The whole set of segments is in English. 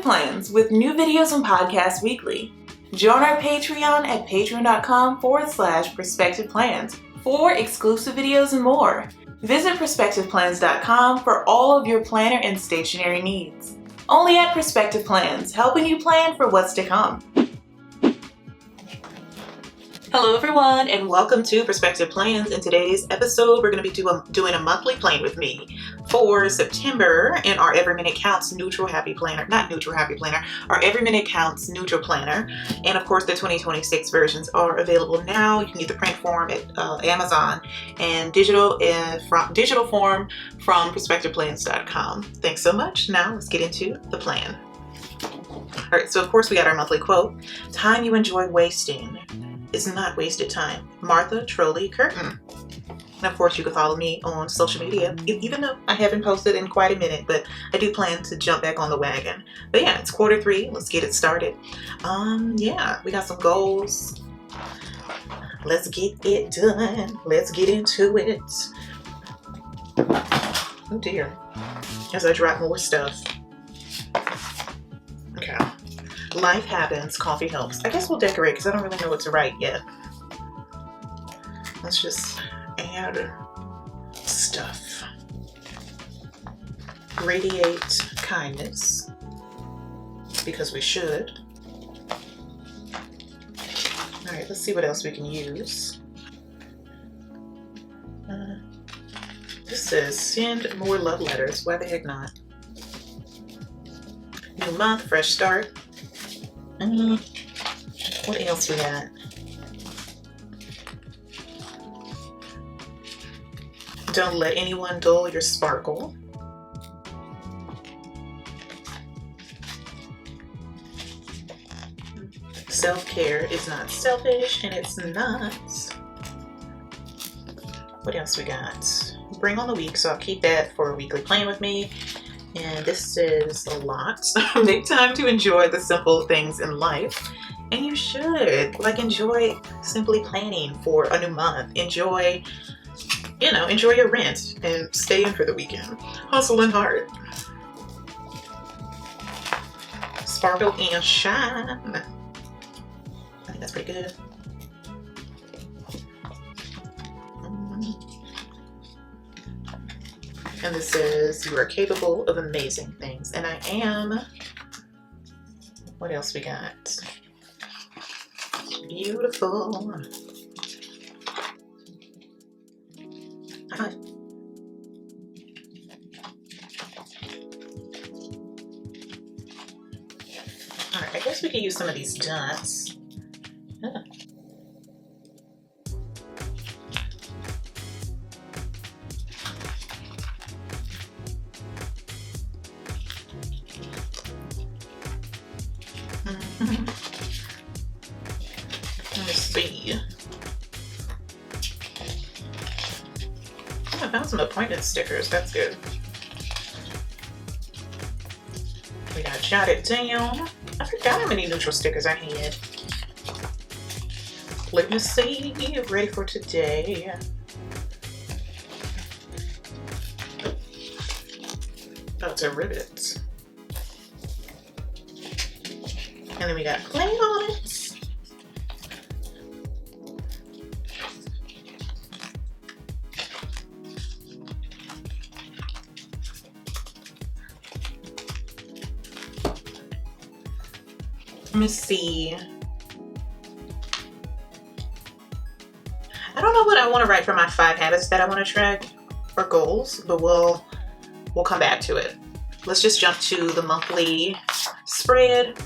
Plans with new videos and podcasts weekly. Join our Patreon at patreon.com/Perspective Plans for exclusive videos and more. Visit perspectiveplans.com for all of your planner and stationery needs. Only at Perspective Plans, helping you plan for what's to come. Hello everyone, and welcome to Perspective Plans. In today's episode, we're going to be doing a monthly plan with me for September in our Every Minute Counts Neutral Happy Planner. Not Neutral Happy Planner, our Every Minute Counts Neutral Planner. And of course, the 2026 versions are available now. You can get the print form at Amazon and digital form from perspectiveplans.com. Thanks so much. Now let's get into the plan. All right, so of course we got our monthly quote. Time you enjoy wasting is not wasted time. Martha Trolley Curtin. And of course, you can follow me on social media, even though I haven't posted in quite a minute, but I do plan to jump back on the wagon. But yeah, it's Q3. Let's get it started. Yeah, we got some goals. Let's get it done. Let's get into it. Oh dear. As I drop more stuff. Okay. Life happens, coffee helps. I guess we'll decorate because I don't really know what to write yet. Let's just add stuff. Radiate kindness, because we should. All right, let's see what else we can use. This says send more love letters. Why the heck not? New month, fresh start. What else we got? Don't let anyone dull your sparkle. Self-care is not selfish, and it's not. What else we got? Bring on the week, so I'll keep that for a weekly plan with me. And this is a lot. Make time to enjoy the simple things in life. And you should. Enjoy simply planning for a new month. Enjoy your rent and stay in for the weekend. Hustle and hard. Sparkle and shine. I think that's pretty good. And this says, you are capable of amazing things. And I am. What else we got? Beautiful. All right, I guess we could use some of these dots. Yeah. Let's see. Oh, I found some appointment stickers. That's good. We gotta jot it down. I forgot how many neutral stickers I had. Let me see. Ready for today. Oh, it's a rivet. And then we got plan on it. Let me see. I don't know what I want to write for my 5 habits that I want to track or goals, but we'll come back to it. Let's just jump to the monthly spread.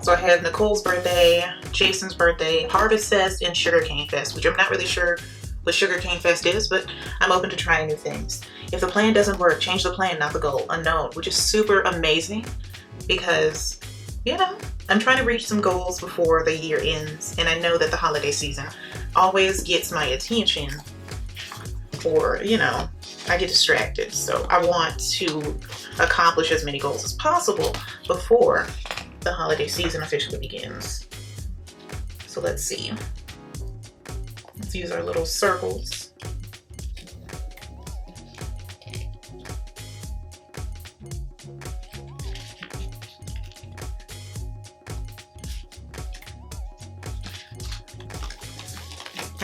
So I have Nicole's birthday, Jason's birthday, Harvest Fest, and Sugarcane Fest, which I'm not really sure what Sugarcane Fest is, but I'm open to trying new things. If the plan doesn't work, change the plan, not the goal. Unknown, which is super amazing because, I'm trying to reach some goals before the year ends, and I know that the holiday season always gets my attention, or, I get distracted. So I want to accomplish as many goals as possible before the holiday season officially begins. So let's see. Let's use our little circles.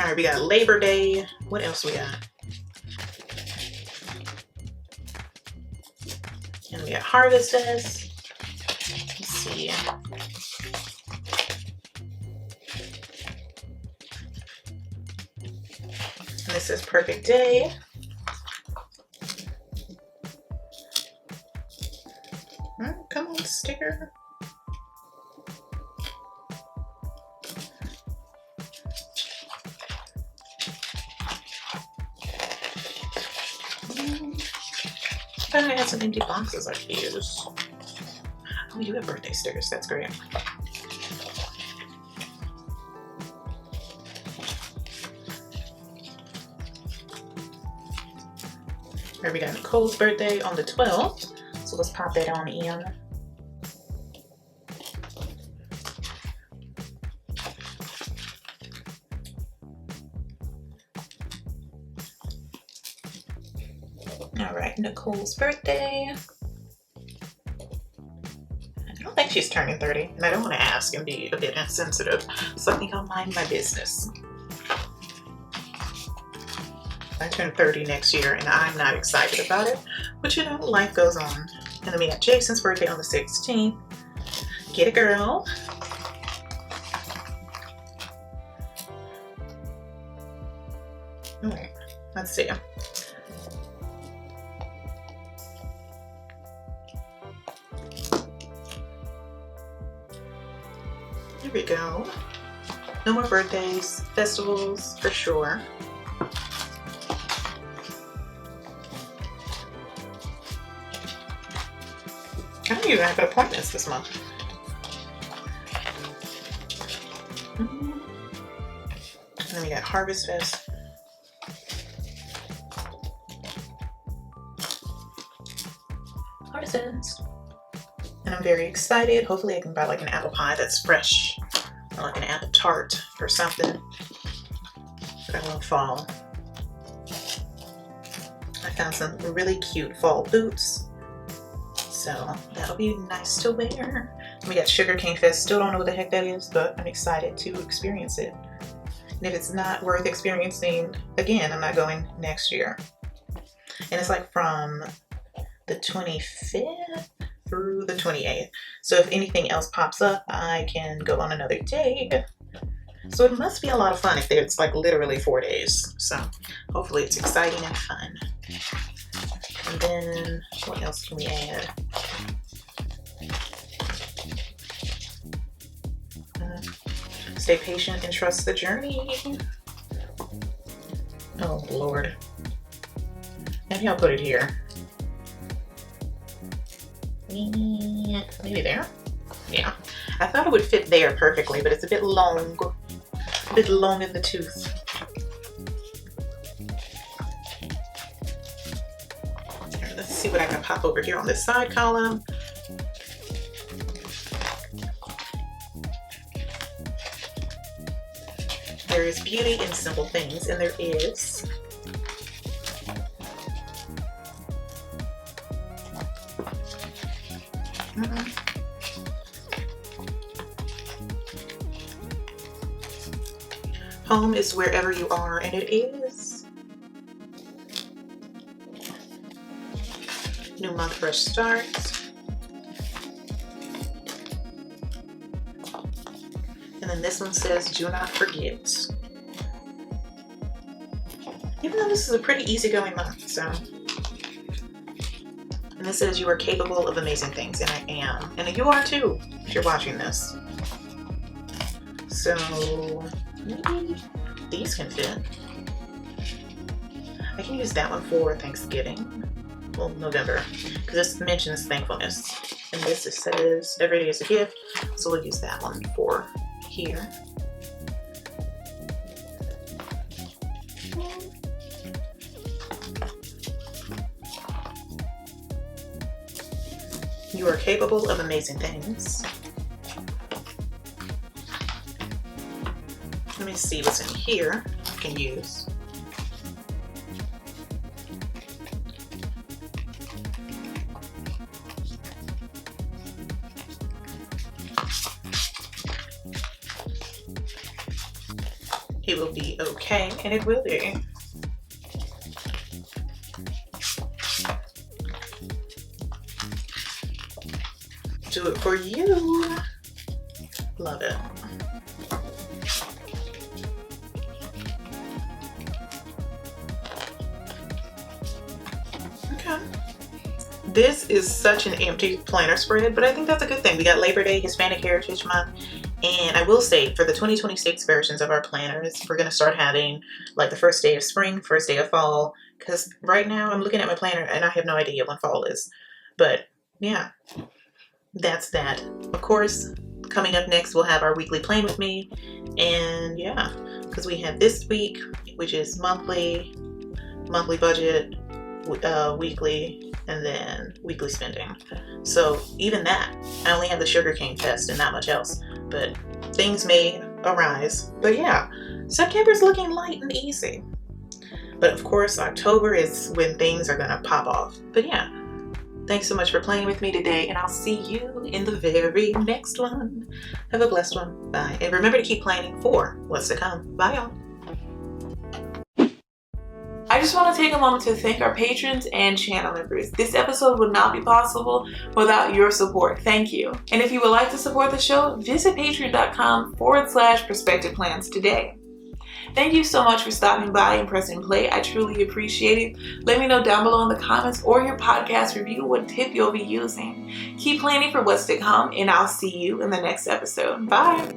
All right, we got Labor Day. What else we got? And we got Harvest Fest. Let's see. And this is Perfect Day. Come on, sticker. I thought I had some empty boxes I could use. Oh, you have birthday stickers. That's great. Here we got Nicole's birthday on the 12th. So let's pop that on in. All right, Nicole's birthday. I don't think she's turning 30, and I don't want to ask and be a bit insensitive, so I think I'll mind my business. I turn 30 next year, and I'm not excited about it, but you know, life goes on. And then we got Jason's birthday on the 16th. Get it, girl. All right, let's see. There we go. No more birthdays, festivals for sure. I don't even have appointments this month. And then we got Harvest Fest. Harvest Fest. And I'm very excited. Hopefully I can buy like an apple pie that's fresh, or like an apple tart or something. I love fall. I found some really cute fall boots, so that'll be nice to wear. We got Sugar Cane Fest. Still don't know what the heck that is, but I'm excited to experience it. And if it's not worth experiencing again, I'm not going next year. And it's like from the 25th through the 28th. So if anything else pops up, I can go on another day. So it must be a lot of fun if it's like literally 4 days. So hopefully it's exciting and fun. And then what else can we add? Stay patient and trust the journey. Oh Lord. Maybe I'll put it here. Maybe there? Yeah. I thought it would fit there perfectly, but it's a bit long. A bit long in the tooth. Here, let's see what I can pop over here on this side column. There is beauty in simple things, and there is. Home is wherever you are, and it is. New month, fresh start. And then this one says, do not forget. Even though this is a pretty easygoing month, so. And this says you are capable of amazing things, and I am. And you are too, if you're watching this. So maybe these can fit. I can use that one for Thanksgiving. Well, November, because this mentions thankfulness. And this it says every day is a gift, so we'll use that one for here. You are capable of amazing things. Let me see what's in here I can use. it will be okay, and it will be. Do it for you. Love it. Okay. This is such an empty planner spread, but I think that's a good thing. We got Labor Day, Hispanic Heritage Month, and I will say for the 2026 versions of our planners, we're going to start having like the first day of spring, first day of fall, because right now I'm looking at my planner and I have no idea when fall is. But yeah, that's that. Of course, coming up next, we'll have our weekly plan with me, and yeah, because we have this week, which is monthly budget, weekly, and then weekly spending. So even that, I only have the sugarcane test and not much else, but things may arise. But yeah, September's looking light and easy. But of course, October is when things are gonna pop off. But yeah, thanks so much for playing with me today, and I'll see you in the very next one. Have a blessed one. Bye. And remember to keep planning for what's to come. Bye, y'all. I just want to take a moment to thank our patrons and channel members. This episode would not be possible without your support. Thank you. And if you would like to support the show, visit patreon.com/perspectiveplans today. Thank you so much for stopping by and pressing play. I truly appreciate it. Let me know down below in the comments or your podcast review what tip you'll be using. Keep planning for what's to come, and I'll see you in the next episode. Bye.